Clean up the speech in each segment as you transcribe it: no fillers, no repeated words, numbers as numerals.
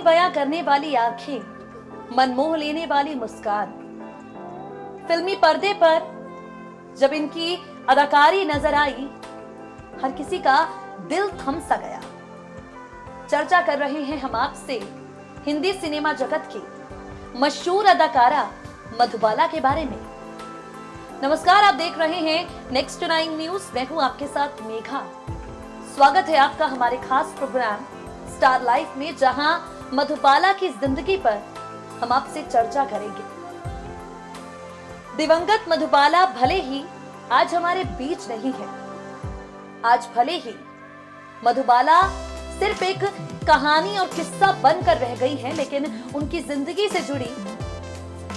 बयां करने वाली आंखें, मन मोह लेने वाली मुस्कान। फिल्मी पर्दे पर जब इनकी अदाकारी नजर आई, हर किसी का दिल थम सा गया। चर्चा कर रहे हैं हम आपसे हिंदी सिनेमा जगत की मशहूर अदाकारा मधुबाला के बारे में। नमस्कार, आप देख रहे हैं नेक्स्ट 9 न्यूज। मैं हूं आपके साथ मेघा। स्वागत है आपका हमारे खास प्रोग्राम स्टार लाइफ में, जहां मधुबाला की जिंदगी पर हम आपसे चर्चा करेंगे। दिवंगत मधुबाला भले ही आज हमारे बीच नहीं है, आज भले ही मधुबाला सिर्फ एक कहानी और किस्सा बनकर रह गई है, लेकिन उनकी जिंदगी से जुड़ी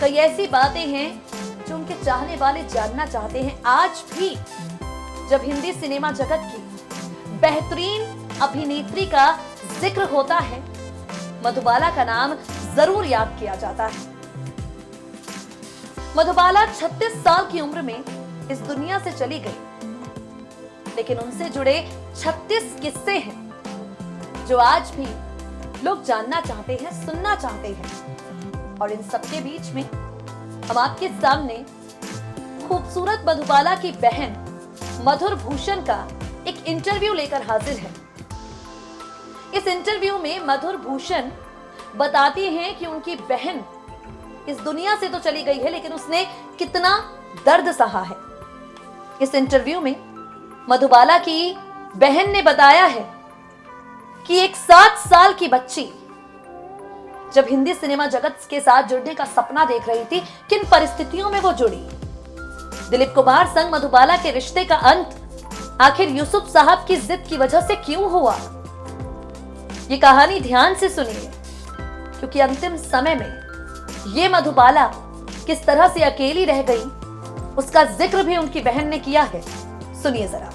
कई ऐसी बातें हैं जो उनके चाहने वाले जानना चाहते हैं। आज भी जब हिंदी सिनेमा जगत की बेहतरीन अभिनेत्री का जिक्र होता है, मधुबाला का नाम जरूर याद किया जाता है। मधुबाला 36 साल की उम्र में इस दुनिया से चली गई, लेकिन उनसे जुड़े 36 किस्से हैं जो आज भी लोग जानना चाहते हैं, सुनना चाहते हैं। और इन सबके बीच में हम आपके सामने खूबसूरत मधुबाला की बहन मधुर भूषण का एक इंटरव्यू लेकर हाजिर है। इस इंटरव्यू में मधुर भूषण बताती हैं कि उनकी बहन इस दुनिया से तो चली गई है, लेकिन उसने कितना दर्द सहा है। इस इंटरव्यू में मधुबाला की बहन ने बताया है कि एक 7 साल की बच्ची जब हिंदी सिनेमा जगत के साथ जुड़ने का सपना देख रही थी, किन परिस्थितियों में वो जुड़ी। दिलीप कुमार संग मधुबाला के रिश्ते का अंत आखिर यूसुफ साहब की जिद की वजह से क्यों हुआ। ये कहानी ध्यान से सुनिए, क्योंकि अंतिम समय में ये मधुबाला किस तरह से अकेली रह गई, उसका जिक्र भी उनकी बहन ने किया है। सुनिए जरा।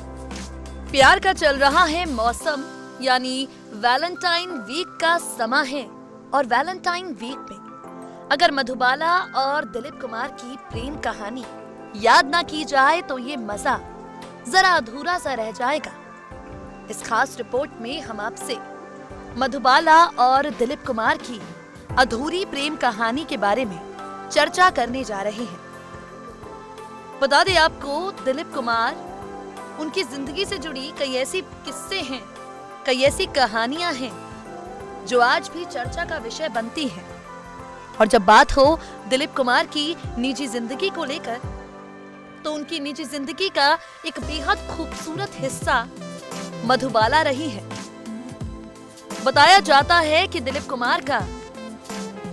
प्यार का चल रहा है मौसम, यानी वैलेंटाइन वीक का समा है, और वैलेंटाइन वीक में अगर मधुबाला और दिलीप कुमार की प्रेम कहानी याद ना की जाए तो ये मजा जरा अधूरा सा रह जाएगा। इस खास रिपोर्ट में हम आपसे मधुबाला और दिलीप कुमार की अधूरी प्रेम कहानी के बारे में चर्चा करने जा रहे हैं। बता दें आपको, दिलीप कुमार, उनकी जिंदगी से जुड़ी कई ऐसी किस्से हैं, कई ऐसी कहानियां हैं जो आज भी चर्चा का विषय बनती हैं। और जब बात हो दिलीप कुमार की निजी जिंदगी को लेकर, तो उनकी निजी जिंदगी का एक बेहद खूबसूरत हिस्सा मधुबाला रही है। बताया जाता है कि दिलीप कुमार का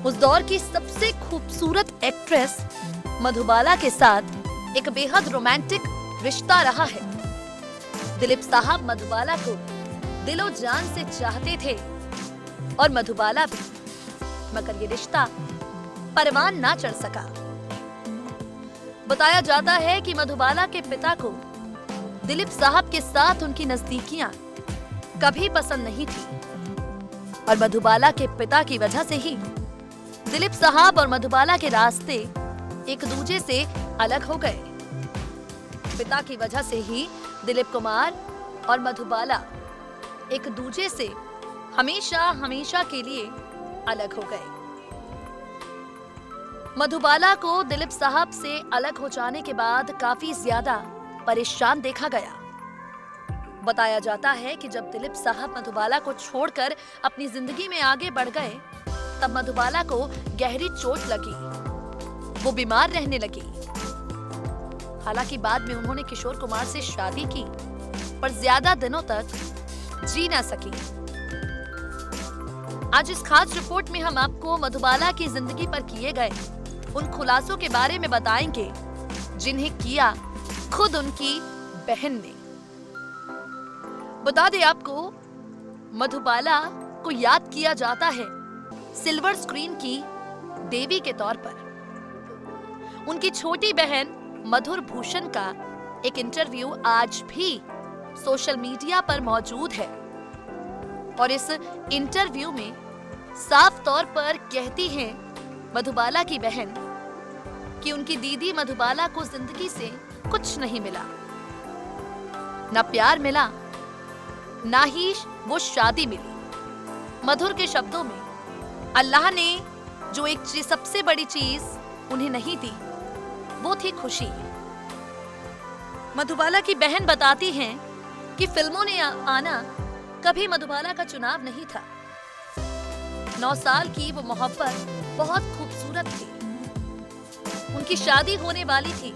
उस दौर की सबसे खूबसूरत एक्ट्रेस मधुबाला के साथ एक बेहद रोमांटिक रिश्ता रहा है। दिलीप साहब मधुबाला को दिलो जान से चाहते थे और मधुबाला भी, मगर ये रिश्ता परवान ना चढ़ सका। बताया जाता है कि मधुबाला के पिता को दिलीप साहब के साथ उनकी नजदीकियां कभी पसंद नहीं थी, और मधुबाला के पिता की वजह से ही दिलीप साहब और मधुबाला के रास्ते एक दूसरे से अलग हो गए। पिता की वजह से ही दिलीप कुमार और मधुबाला एक दूसरे से हमेशा हमेशा के लिए अलग हो गए। मधुबाला को दिलीप साहब से अलग हो जाने के बाद काफी ज्यादा परेशान देखा गया। बताया जाता है कि जब दिलीप साहब मधुबाला को छोड़कर अपनी जिंदगी में आगे बढ़ गए, तब मधुबाला को गहरी चोट लगी, वो बीमार रहने लगी। हालांकि बाद में उन्होंने किशोर कुमार से शादी की, पर ज्यादा दिनों तक जी ना सकी। आज इस खास रिपोर्ट में हम आपको मधुबाला की जिंदगी पर किए गए उन खुलासों के बारे में बताएंगे जिन्हें किया खुद उनकी बहन ने। बता दें आपको, मधुबाला को याद किया जाता है सिल्वर स्क्रीन की देवी के तौर पर। उनकी छोटी बहन मधुर भूषण का एक इंटरव्यू आज भी सोशल मीडिया पर मौजूद है, और इस इंटरव्यू में साफ तौर पर कहती हैं मधुबाला की बहन कि उनकी दीदी मधुबाला को जिंदगी से कुछ नहीं मिला, ना प्यार मिला, ना ही वो शादी मिली। मधुर के शब्दों में अल्लाह ने जो एक सबसे बड़ी चीज उन्हें नहीं दी वो थी खुशी। मधुबाला की बहन बताती हैं कि फिल्मों ने आना कभी मधुबाला का चुनाव नहीं था। 9 साल की वो मोहब्बत बहुत खूबसूरत थी। उनकी शादी होने वाली थी,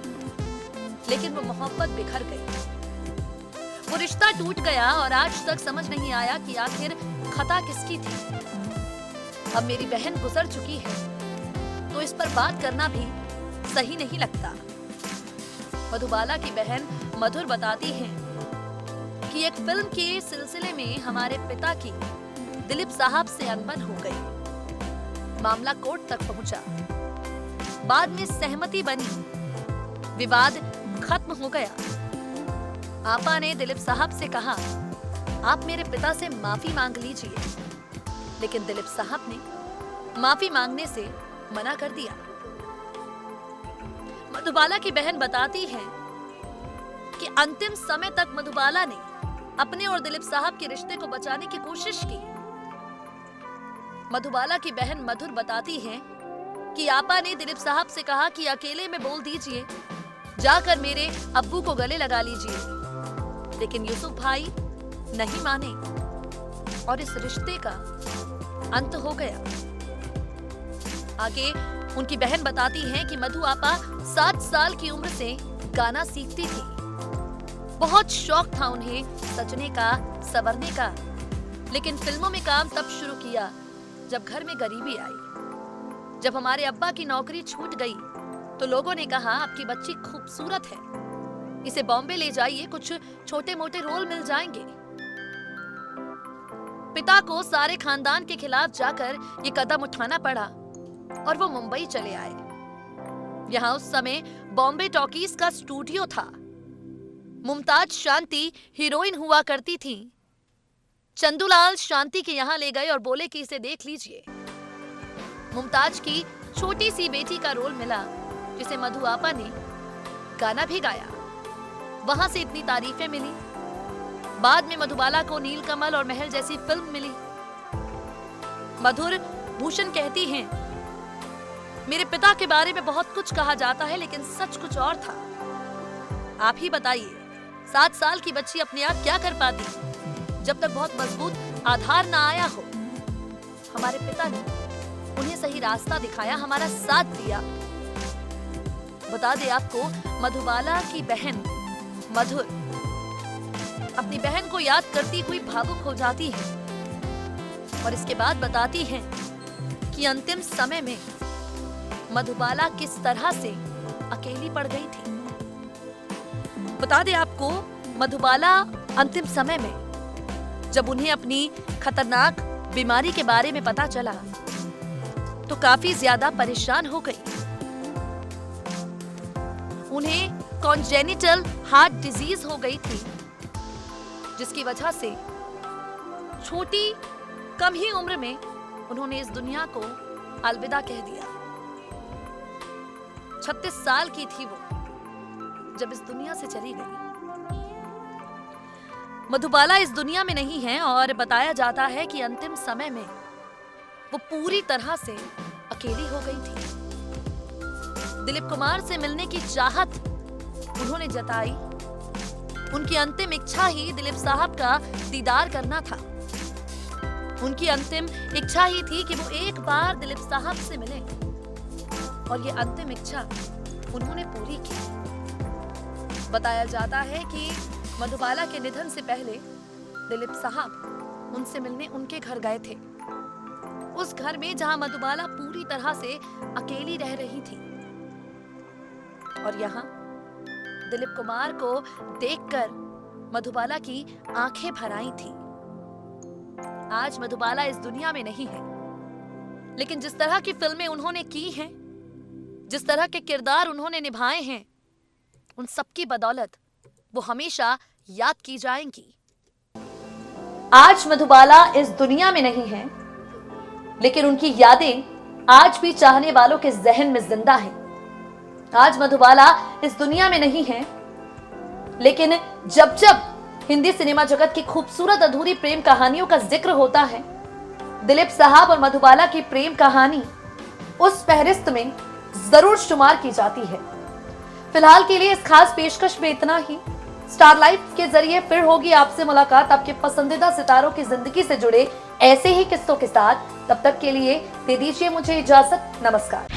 लेकिन वो मोहब्बत बिखर गई। वो रिश्ता टूट गया और आज तक समझ नहीं आया कि आखिर खता किसकी थी। अब मेरी बहन गुजर चुकी है, तो इस पर बात करना भी सही नहीं लगता। मधुबाला की बहन मधुर बताती हैं कि एक फिल्म के सिलसिले में हमारे पिता की दिलीप साहब से अनबन हो गई। मामला कोर्ट तक पहुंचा। बाद में सहमति बनी, विवाद खत्म हो गया। आपा ने दिलीप साहब से कहा, आप मेरे पिता से माफी मांग लीजिए, लेकिन दिलीप साहब ने माफी मांगने से मना कर दिया। मधुबाला की बहन बताती है कि अंतिम समय तक मधुबाला ने अपने और दिलीप साहब के रिश्ते को बचाने की कोशिश की। मधुबाला की बहन मधुर बताती है कि आपा ने दिलीप साहब से कहा कि अकेले में बोल दीजिए, जाकर मेरे अब्बू को गले लगा लीजिए, लेकिन यूसुफ भाई नहीं माने और इस रिश्ते का अंत हो गया। आगे उनकी बहन बताती हैं कि मधु आपा 7 साल की उम्र से गाना सीखती थी। बहुत शौक था उन्हें सजने का, संवरने का, लेकिन फिल्मों में काम तब शुरू किया जब घर में गरीबी आई। जब हमारे अब्बा की नौकरी छूट गई तो लोगों ने कहा, आपकी बच्ची खूबसूरत है, इसे बॉम्बे ले जाइए, कुछ छोटे मोटे रोल मिल जाएंगे। पिता को सारे खानदान के खिलाफ जाकर ये कदम उठाना पड़ा और वो मुंबई चले आए। यहाँ उस समय बॉम्बे टॉकीज का स्टूडियो था। मुमताज शांति हीरोइन हुआ करती थी। चंदूलाल शांति के यहाँ ले गए और बोले कि इसे देख लीजिए। मुमताज की छोटी सी बेटी का रोल मिला, जिसे मधु आपा ने गाना भी गाया। वहां से इतनी तारीफें मिली। बाद में मधुबाला को नीलकमल और महल जैसी फिल्म मिली। मधुर भूषण कहती हैं, मेरे पिता के बारे में बहुत कुछ कहा जाता है, लेकिन सच कुछ और था। आप ही बताइए, 7 साल की बच्ची अपने आप क्या कर पाती जब तक बहुत मजबूत आधार ना आया हो। हमारे पिता ने उन्हें सही रास्ता दिखाया, हमारा साथ दिया। बता दे आपको, मधुबाला की बहन मधुर अपनी बहन को याद करती हुई भावुक हो जाती है और इसके बाद बताती है कि अंतिम समय में मधुबाला किस तरह से अकेली पड़ गई थी। बता दे आपको, मधुबाला अंतिम समय में जब उन्हें अपनी खतरनाक बीमारी के बारे में पता चला तो काफी ज्यादा परेशान हो गई। उन्हें कॉन्जेनिटल हार्ट डिजीज हो गई थी, जिसकी वजह से छोटी कम ही उम्र में उन्होंने इस दुनिया को अलविदा कह दिया। 36 साल की थी वो जब इस दुनिया से चली गई। मधुबाला इस दुनिया में नहीं है और बताया जाता है कि अंतिम समय में वो पूरी तरह से अकेली हो गई थी। दिलीप कुमार से मिलने की चाहत उन्होंने जताई। उनकी अंतिम इच्छा ही दिलीप साहब का दीदार करना था। उनकी अंतिम इच्छा ही थी कि वो एक बार दिलीप साहब से मिले और ये अंतिम इच्छा उन्होंने पूरी की। बताया जाता है कि मधुबाला के निधन से पहले दिलीप साहब उनसे मिलने उनके घर गए थे, उस घर में जहां मधुबाला पूरी तरह से अकेली रह रही थी। और यहाँ दिलीप कुमार को देखकर मधुबाला की आंखें भर आई थी। आज मधुबाला इस दुनिया में नहीं है, लेकिन जिस तरह की फिल्में उन्होंने की हैं, जिस तरह के किरदार उन्होंने निभाए हैं, उन सबकी बदौलत वो हमेशा याद की जाएंगी। आज मधुबाला इस दुनिया में नहीं है, लेकिन उनकी यादें आज भी चाहने वालों के जहन में जिंदा हैं। आज मधुबाला इस दुनिया में नहीं है, लेकिन जब जब हिंदी सिनेमा जगत की खूबसूरत अधूरी प्रेम कहानियों का जिक्र होता है, दिलीप साहब और मधुबाला की प्रेम कहानी उस फहरिस्त में जरूर शुमार की जाती है। फिलहाल के लिए इस खास पेशकश में इतना ही। स्टार लाइफ के जरिए फिर होगी आपसे मुलाकात आपके पसंदीदा सितारों की जिंदगी से जुड़े ऐसे ही किस्सों के साथ। तब तक के लिए दे दीजिए मुझे इजाजत। नमस्कार।